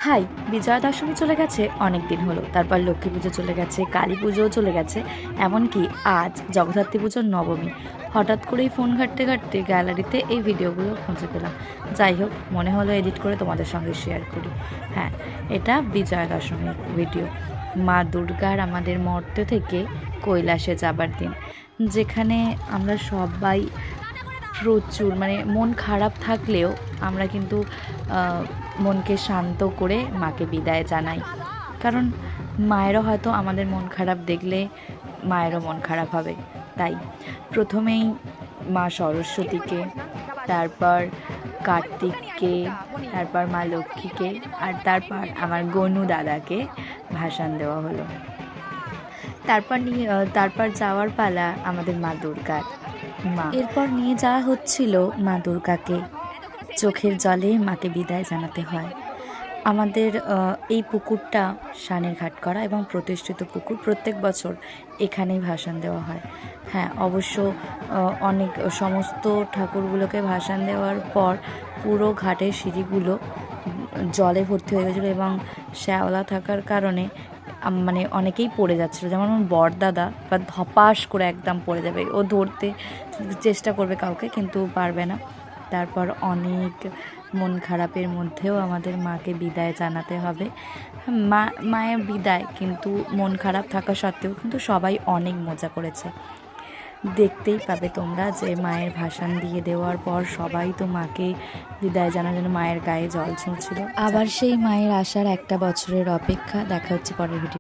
High, Bijoya Dashami চলে গেছে অনেক দিন হলো, তারপর লক্ষ্মী পুজো চলে গেছে, কালী পুজোও চলে গেছে, এমনকি আজ জগদ্ধাত্রী পুজোর নবমী। হঠাৎ করেই ফোন ঘাঁটতে ঘাঁটতে গ্যালারিতে এই ভিডিওগুলো খুঁজে পেলাম। যাই হোক, মনে হলো এডিট করে তোমাদের সঙ্গে শেয়ার করি। হ্যাঁ, এটা বিজয়া দশমীর ভিডিও। মা দুর্গার আমাদের মর্ত থেকে কৈলাসে যাবার দিন, যেখানে আমরা সবাই প্রচুর মন খারাপ থাকলেও আমরা কিন্তু মনকে শান্ত করে মাকে বিদায় জানাই। কারণ মায়েরও হয়তো আমাদের মন খারাপ দেখলে মায়েরও মন খারাপ হবে। তাই প্রথমেই মা সরস্বতীকে, তারপর কার্তিককে, তারপর মা লক্ষ্মীকে, আর তারপর আমার গনু দাদাকে ভাসান দেওয়া হলো। তারপর যাওয়ার পালা আমাদের মা দুর্গার। এরপর নিয়ে যাওয়া হচ্ছিল মা দুর্গাকে। চোখের জলে মাকে বিদায় জানাতে হয়। আমাদের এই পুকুরটা সানের ঘাট করা এবং প্রতিষ্ঠিত পুকুর, প্রত্যেক বছর এখানেই ভাসান দেওয়া হয়। হ্যাঁ, অবশ্য অনেক সমস্ত ঠাকুরগুলোকে ভাসান দেওয়ার পর পুরো ঘাটের সিঁড়িগুলো জলে ভর্তি হয়ে গেছিলো এবং শ্যাওলা থাকার কারণে অনেকেই পড়ে যাচ্ছিলো। যেমন আমার বড়দাদা বা ধপাস করে একদম পড়ে যাবে, ও ধরতে চেষ্টা করবে কাউকে, কিন্তু পারবে না। তারপর অনেক মন খারাপের মধ্যেও আমাদের মাকে বিদায় জানাতে হবে। মায়ের বিদায় কিন্তু মন খারাপ থাকা সত্ত্বেও কিন্তু সবাই অনেক মজা করেছে। দেখতেই পাবে তোমরা যে মায়ের ভাসান দিয়ে দেওয়ার পর সবাই তো মাকে বিদায় জানার জন্য মায়ের গায়ে জল ছুঁচ্ছিল। আবার সেই মায়ের আসার একটা বছরের অপেক্ষা। দেখা হচ্ছে পরের ভিডিও।